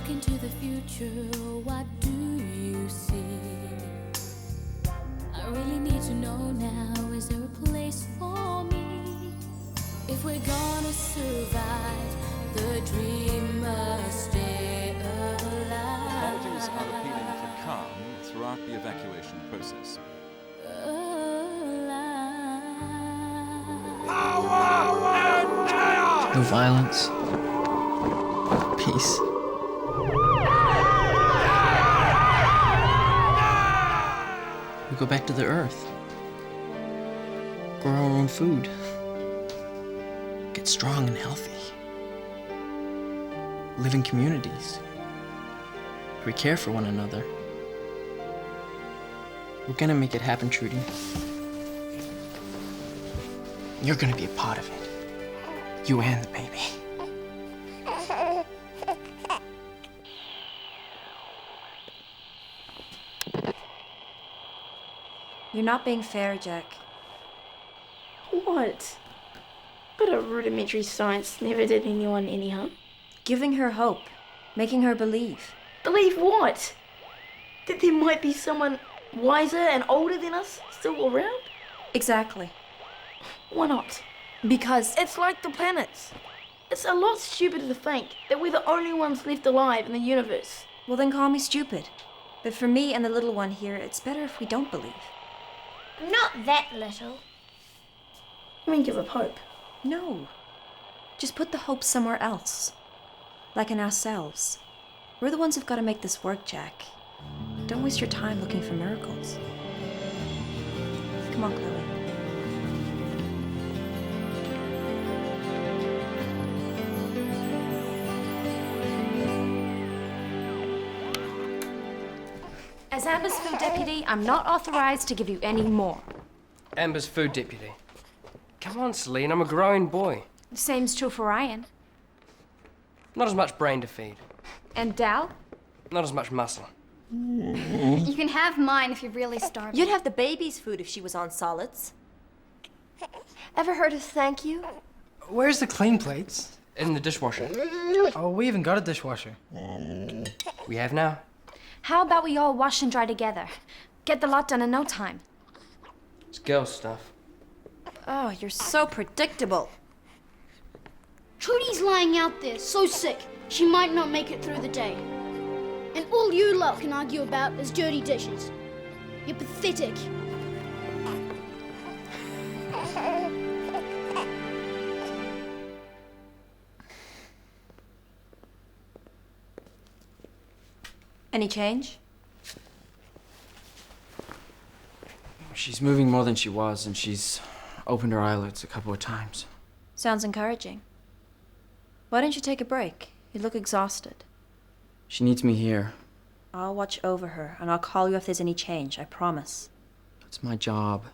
look into the future, what do you see? I really need to know now, is there a place for me? If we're gonna survive, the dream must stay alive. Qualities are appealing for calm throughout the evacuation process. No violence. Peace. We go back to the earth. Grow our own food. Get strong and healthy. Live in communities. We care for one another. We're gonna make it happen, Trudy. You're gonna be a part of it. You and the baby. You're not being fair, Jack. What? But a rudimentary science never did anyone any harm. Giving her hope. Making her believe. Believe what? That there might be someone wiser and older than us still around? Exactly. Why not? Because It's like the planets. It's a lot stupider to think that we're the only ones left alive in the universe. well, then call me stupid. But for me and the little one here, it's better if we don't believe. Not that little. I mean, give up hope. No. Just put the hope somewhere else. Like in ourselves. We're the ones who've got to make this work, Jack. Don't waste your time looking for miracles. Come on, Chloe. As Amber's food deputy, I'm not authorized to give you any more. Amber's food deputy. Come on, Celine, I'm a growing boy. The same's true for Ryan. Not as much brain to feed. And Dal? Not as much muscle. You can have mine if you're really starving. You'd have the baby's food if she was on solids. Ever heard of thank you? Where's the clean plates? In the dishwasher. Oh, we even got a dishwasher. We have now. How about we all wash and dry together? Get the lot done in no time. It's girl stuff. Oh, you're so predictable. Trudy's lying out there, so sick, she might not make it through the day. And all you lot can argue about is dirty dishes. You're pathetic. Any change? She's moving more than she was, and she's opened her eyelids a couple of times. Sounds encouraging. Why don't you take a break? You look exhausted. She needs me here. I'll watch over her, and I'll call you if there's any change, I promise. That's my job.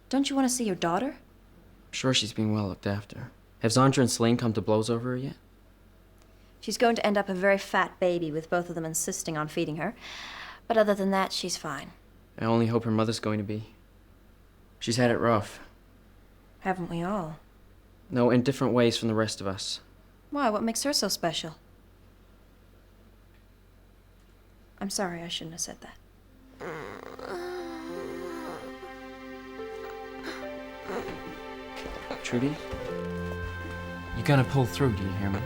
Don't you want to see your daughter? I'm sure she's being well looked after. Have Zandra and Celine come to blows over her yet? She's going to end up a very fat baby with both of them insisting on feeding her. But other than that, she's fine. I only hope her mother's going to be. She's had it rough. Haven't we all? No, in different ways from the rest of us. Why? What makes her so special? I'm sorry, I shouldn't have said that. Trudy? You're gonna pull through, do you hear me?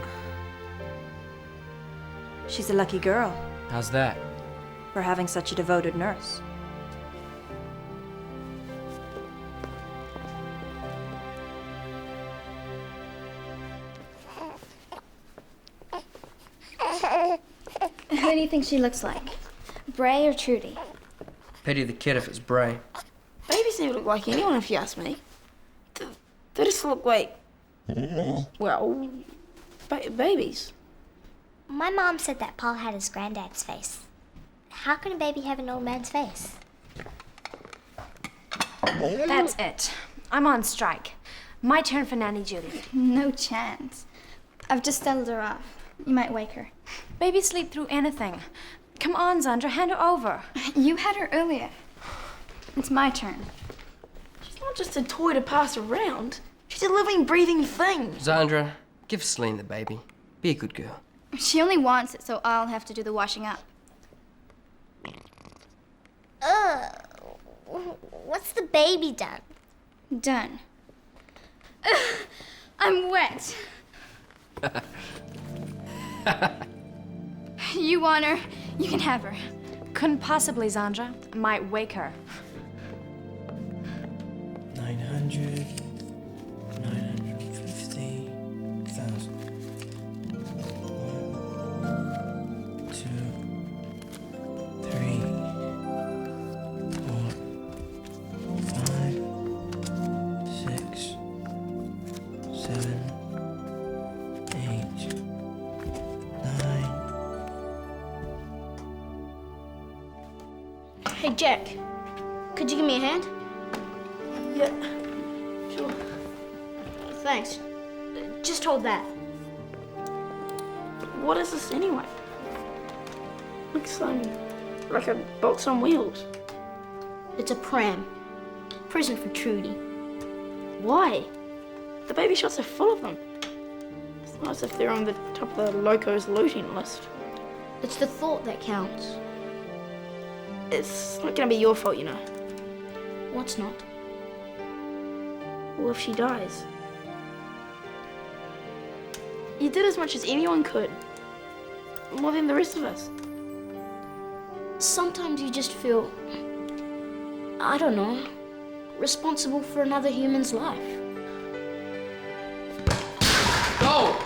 She's a lucky girl How's that? for having such a devoted nurse. Who do you think she looks like? Bray or Trudy? Pity the kid if it's Bray. Babies never look like anyone, if you ask me. They just look like, well, babies. My mom said that Paul had his granddad's face. How can a baby have an old man's face? That's it. I'm on strike. My turn for Nanny Judy. No chance. I've just settled her off. You might wake her. Baby sleep through anything. Come on, Zandra, hand her over. You had her earlier. It's my turn. She's not just a toy to pass around. She's a living, breathing thing. Zandra, give Celine the baby. Be a good girl. She only wants it, so I'll have to do the washing up. What's the baby done? Done. I'm wet. You want her? You can have her. Couldn't possibly, Zandra. Might wake her. 900, 950,000. 1, 2, 3, 4, 5, 6, 7, 8, 9. Hey, Jack. Could you give me a hand? Yeah, sure. Thanks. Just hold that. What is this anyway? Looks like a box on wheels. It's a pram. Present for Trudy. Why? The baby shots are full of them. It's not as if they're on the top of the Loco's looting list. It's the thought that counts. It's not gonna be your fault, you know. What's not? Well, if she dies. You did as much as anyone could. More than the rest of us. Sometimes you just feel, I don't know, responsible for another human's life. Go!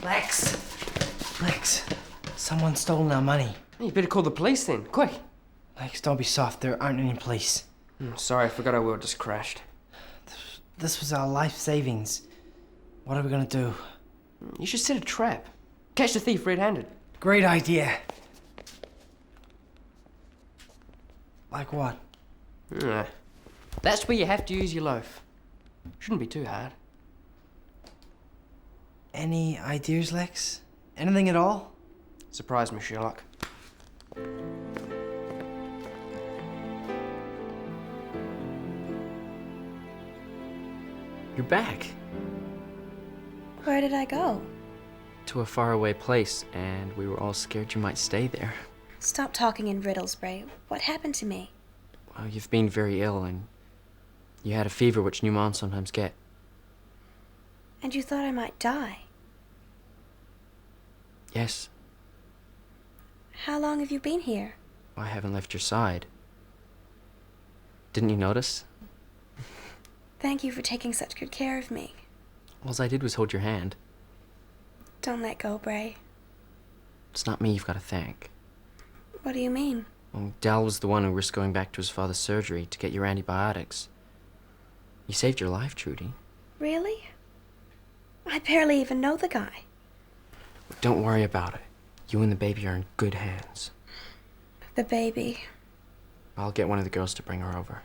Lex! Someone's stolen our money. You better call the police then, quick. Lex, don't be soft. There aren't any police. Sorry, I forgot our wheel just crashed. This was our life savings. What are we gonna do? You should set a trap. Catch the thief red-handed. Great idea. Like what? That's where you have to use your loaf. Shouldn't be too hard. Any ideas, Lex? Anything at all? Surprise me, Sherlock. You're back. Where did I go? To a faraway place, and we were all scared you might stay there. Stop talking in riddles, Bray. What happened to me? Well, you've been very ill, and you had a fever which new moms sometimes get. And you thought I might die? Yes, How long have you been here? I haven't left your side. Didn't you notice? Thank you for taking such good care of me. All I did was hold your hand. Don't let go, Bray. It's not me you've got to thank. What do you mean? Well, Dal was the one who risked going back to his father's surgery to get your antibiotics. He saved your life, Trudy. Really? I barely even know the guy. But don't worry about it. You and the baby are in good hands. The baby. I'll get one of the girls to bring her over.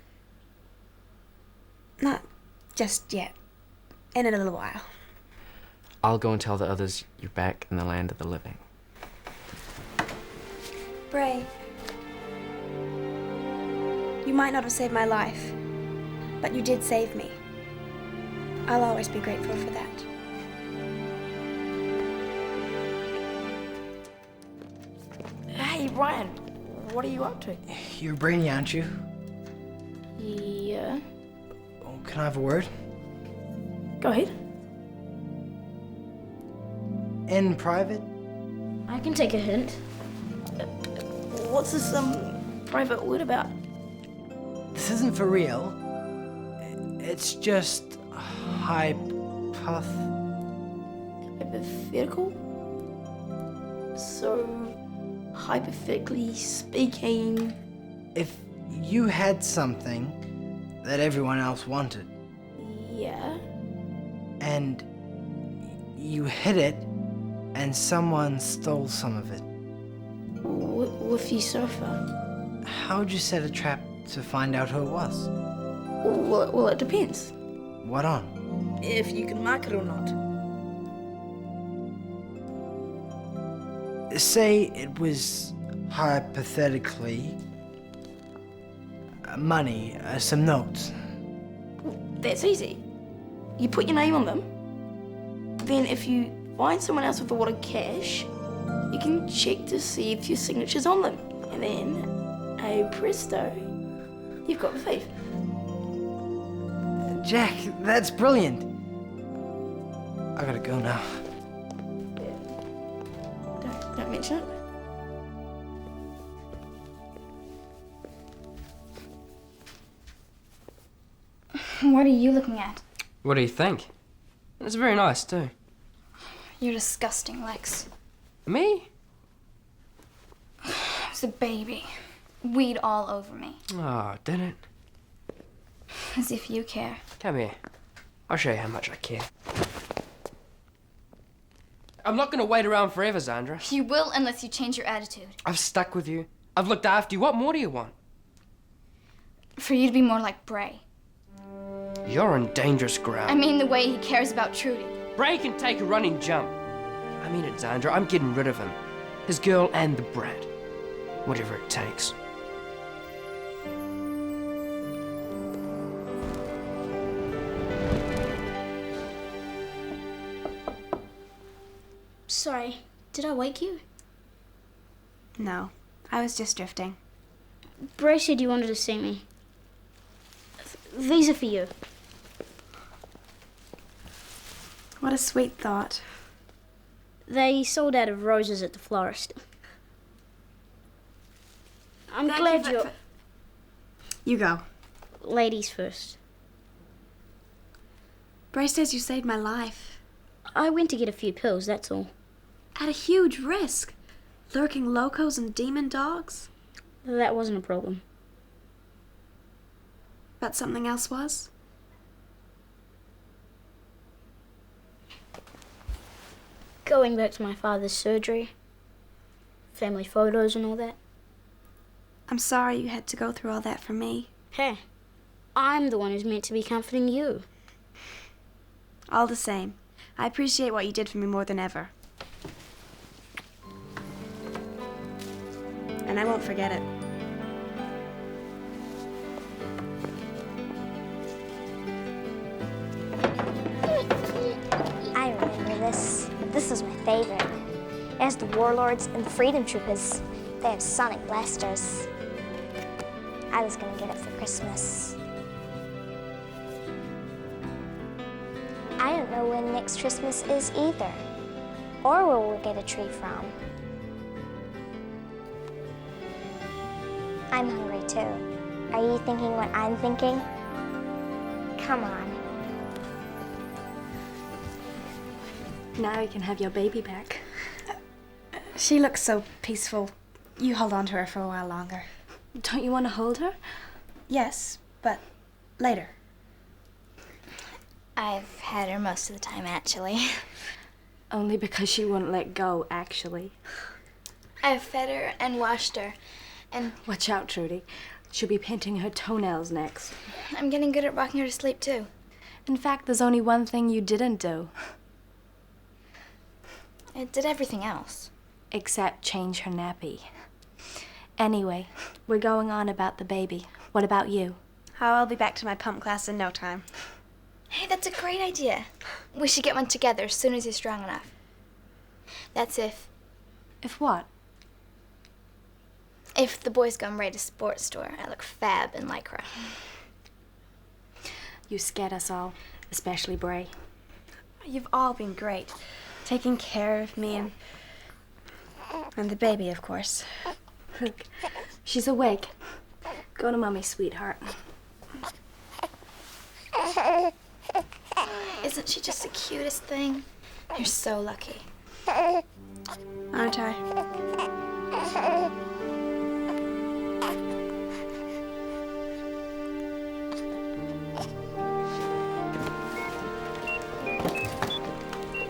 Not just yet. In a little while. I'll go and tell the others you're back in the land of the living. Bray. You might not have saved my life, but you did save me. I'll always be grateful for that. Hey, Ryan, what are you up to? You're brainy, aren't you? Yeah. Oh, can I have a word? Go ahead. In private? I can take a hint. What's this, private word about? This isn't for real. It's just Hypothetical? So, hypothetically speaking... If you had something that everyone else wanted, Yeah? and you hid it, and someone stole some of it, With your sofa? how'd you set a trap to find out who it was? Well, it depends. What on? If you can mark it or not. Say it was hypothetically money, some notes. That's easy. You put your name on them. Then if you find someone else with a lot of cash, you can check to see if your signature's on them. And then, hey presto, you've got the thief. Jack, that's brilliant. I gotta go now. Don't mention it. What are you looking at? What do you think? It's very nice, too. You're disgusting, Lex. Me? It was a baby. Weed all over me. Oh, did it? As if you care. Come here. I'll show you how much I care. I'm not gonna wait around forever, Zandra. You will unless you change your attitude. I've stuck with you. I've looked after you. What more do you want? For you to be more like Bray. You're on dangerous ground. I mean the way he cares about Trudy. Bray can take a running jump. I mean it, Zandra. I'm getting rid of him. His girl and the brat. Whatever it takes. Sorry, did I wake you? No, I was just drifting. Bray said you wanted to see me. These are for you. What a sweet thought. They sold out of roses at the florist. I'm Thank glad you you're... You go. Ladies first. Bray says you saved my life. I went to get a few pills, that's all. At a huge risk. Lurking locos and demon dogs. That wasn't a problem. But something else was? Going back to my father's surgery. Family photos and all that. I'm sorry you had to go through all that for me. Hey, I'm the one who's meant to be comforting you. All the same, I appreciate what you did for me more than ever. And I won't forget it. I remember this. This was my favorite. It has the warlords and the freedom troopers. They have sonic blasters. I was gonna get it for Christmas. I don't know when next Christmas is either, or where we'll get a tree from. I'm hungry too. Are you thinking what I'm thinking? Come on. Now you can have your baby back. She looks so peaceful. You hold on to her for a while longer. Don't you want to hold her? Yes, but later. I've had her most of the time, actually. Only because she won't let go, actually. I've fed her and washed her, and... Watch out, Trudy. She'll be painting her toenails next. I'm getting good at rocking her to sleep, too. In fact, there's only one thing you didn't do. I did everything else. Except change her nappy. Anyway, we're going on about the baby. What about you? I'll be back to my pump class in no time. Hey, that's a great idea. We should get one together as soon as you're strong enough. That's if... If what? If the boys gone raid a sports store, I look fab in Lycra. You scared us all, especially Bray. You've all been great. Taking care of me and the baby, of course. Look, she's awake. Go to Mommy, sweetheart. Isn't she just the cutest thing? You're so lucky. Aren't I?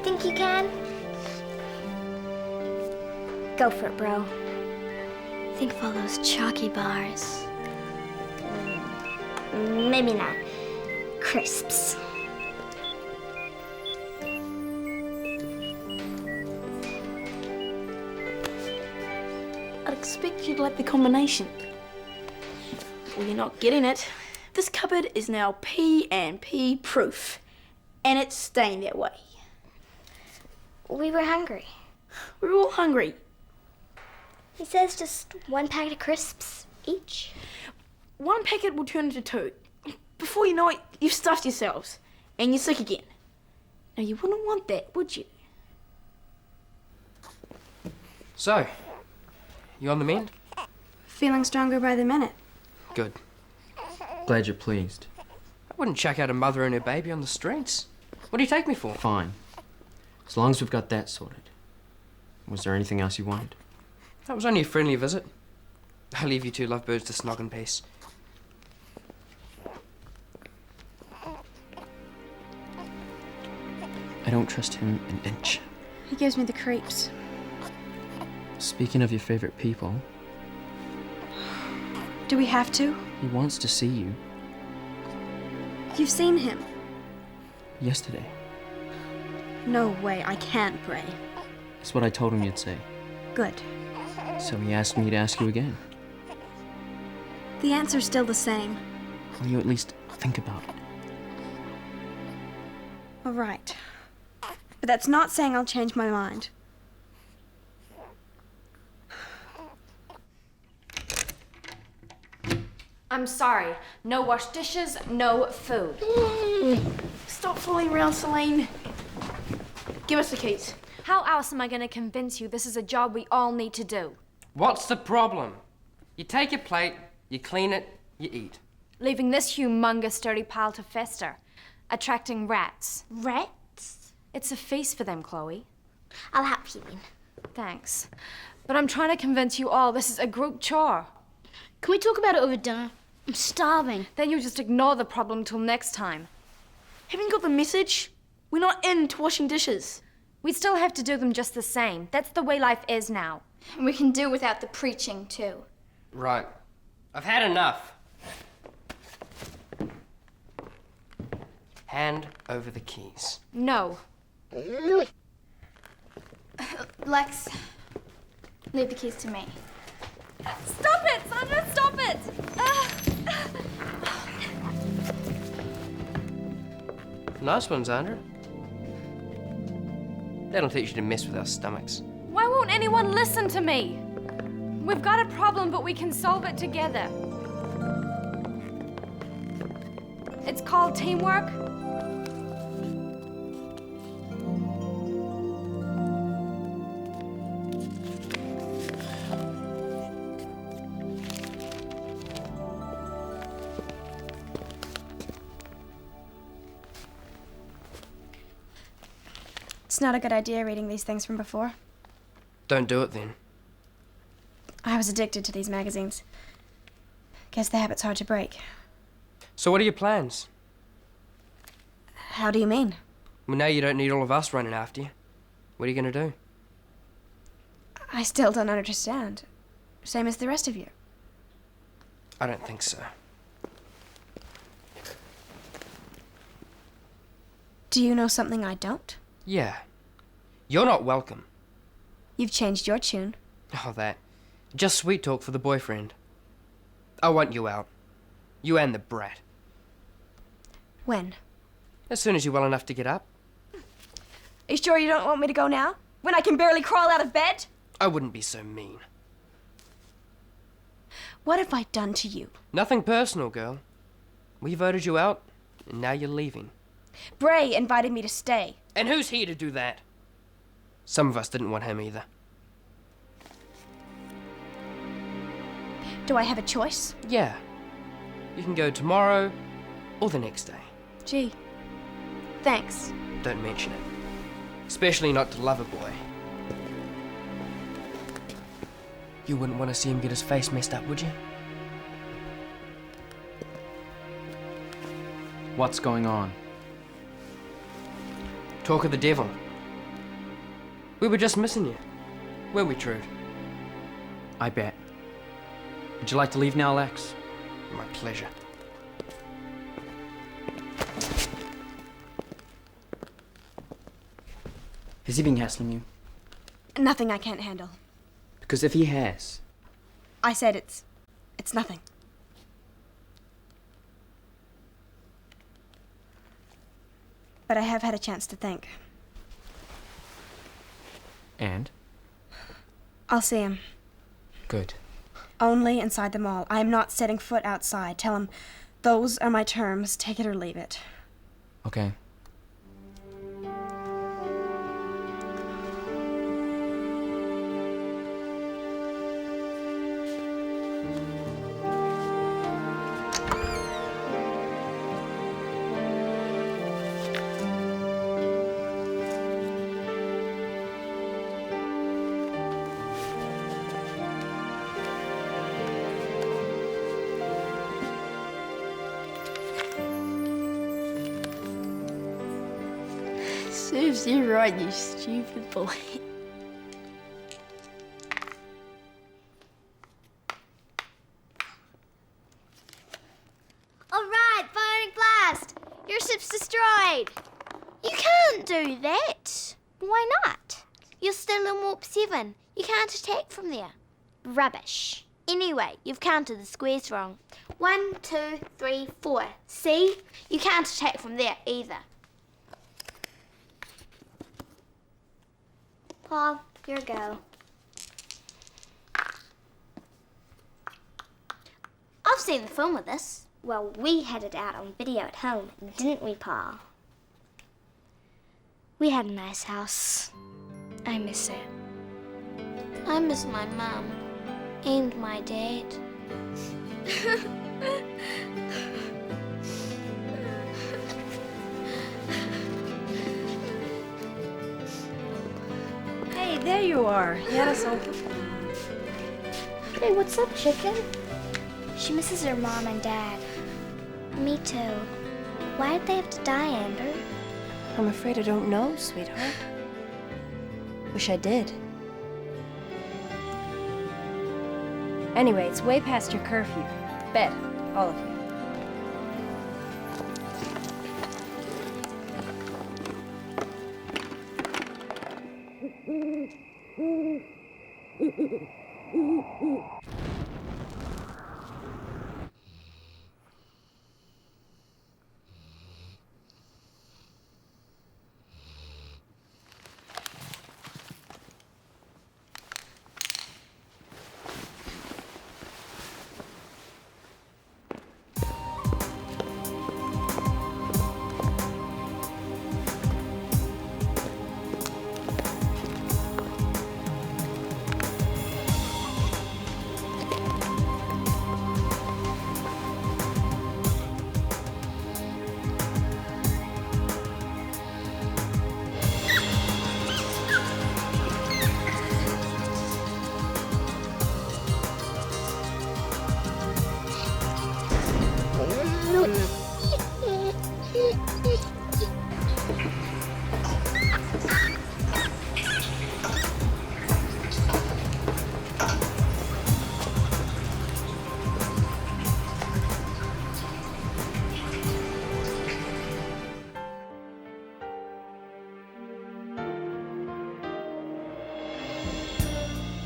Think you can? Go for it, bro. Think of all those chalky bars. Maybe not. Crisps. I'd expect you to like the combination. Well, you're not getting it. This cupboard is now P&P proof, and it's staying that way. We were hungry. We were all hungry. He says just 1 packet of crisps each. 1 packet will turn into 2. Before you know it, you've stuffed yourselves. And you're sick again. Now, you wouldn't want that, would you? So, you on the mend? Feeling stronger by the minute. Good. Glad you're pleased. I wouldn't chuck out a mother and her baby on the streets. What do you take me for? Fine. As long as we've got that sorted. Was there anything else you wanted? That was only a friendly visit. I'll leave you two lovebirds to snog in peace. I don't trust him an inch. He gives me the creeps. Speaking of your favorite people, Do we have to? he wants to see you. You've seen him. Yesterday. No way, I can't, Bray. That's what I told him you'd say. Good. So he asked me to ask you again. The answer's still the same. Will you at least think about it? All right. But that's not saying I'll change my mind. I'm sorry. No washed dishes, no food. Stop fooling around, Celine. Give us the keys. How else am I going to convince you this is a job we all need to do? What's the problem? You take your plate, you clean it, you eat. Leaving this humongous dirty pile to fester. Attracting rats. Rats? It's a feast for them, Chloe. I'll help you then. Thanks. But I'm trying to convince you all this is a group chore. Can we talk about it over dinner? I'm starving. Then you just ignore the problem till next time. Haven't you got the message? We're not into washing dishes. We still have to do them just the same. That's the way life is now. And we can do without the preaching, too. Right. I've had enough. Hand over the keys. No. Lex, leave the keys to me. Stop it, Sandra, stop it! Nice one, Xander. That'll teach you to mess with our stomachs. Why won't anyone listen to me? We've got a problem, but we can solve it together. It's called teamwork. It's not a good idea reading these things from before. Don't do it then. I was addicted to these magazines. Guess the habit's hard to break. So what are your plans? How do you mean? Well, now you don't need all of us running after you. What are you going to do? I still don't understand. Same as the rest of you. I don't think so. Do you know something I don't? Yeah. You're not welcome. You've changed your tune. Oh, that. Just sweet talk for the boyfriend. I want you out. You and the brat. When? As soon as you're well enough to get up. Are you sure you don't want me to go now? When I can barely crawl out of bed? I wouldn't be so mean. What have I done to you? Nothing personal, girl. We voted you out, and now you're leaving. Bray invited me to stay. And who's here to do that? Some of us didn't want him either. Do I have a choice? Yeah. You can go tomorrow or the next day. Gee, thanks. Don't mention it. Especially not to Loverboy. You wouldn't want to see him get his face messed up, would you? What's going on? Talk of the devil. We were just missing you. Weren't we, Trude? I bet. Would you like to leave now, Lex? My pleasure. Has he been hassling you? Nothing I can't handle. Because if he has... I said it's nothing. But I have had a chance to think. And? I'll see him. Good. Only inside the mall. I am not setting foot outside. Tell him, those are my terms. Take it or leave it. Okay. Serves you right, you stupid boy. Alright, firing blast! Your ship's destroyed! You can't do that. Why not? You're still in warp 7. You can't attack from there. Rubbish. Anyway, you've counted the squares wrong. 1, 2, 3, 4. See? You can't attack from there either. Paul, your go. I've seen the film of this. Well, we had it out on video at home, didn't we, Paul? We had a nice house. I miss it. I miss my mum and my dad. Hey, there you are. You had us all. Hey, what's up, chicken? She misses her mom and dad. Me too. Why did they have to die, Amber? I'm afraid I don't know, sweetheart. Wish I did. Anyway, it's way past your curfew. Bed, all of you.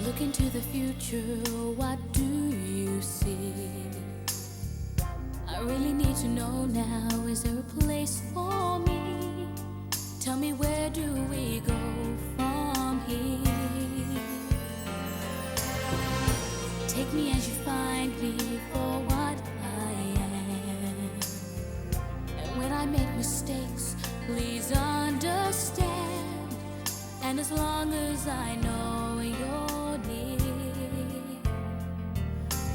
Look into the future, what do you see? I really need to know now, is there a place for me? Tell me, where do we go from here? Take me as you find me for what I am. And when I make mistakes, please understand. And as long as I know you're near,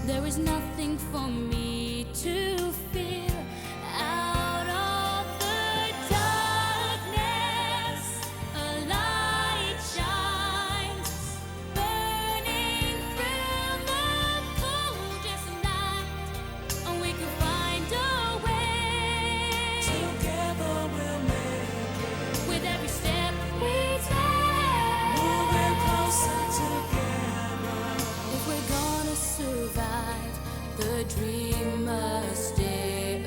there is nothing for me to fear. Out of the darkness, a light shines, burning through the coldest night. And we can find a way. Together we'll make it. With every step we take, moving closer together. If we're gonna survive, the dream must stay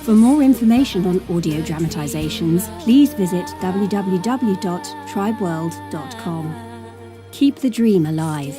For more information on audio dramatisations, please visit www.tribeworld.com. Keep the dream alive.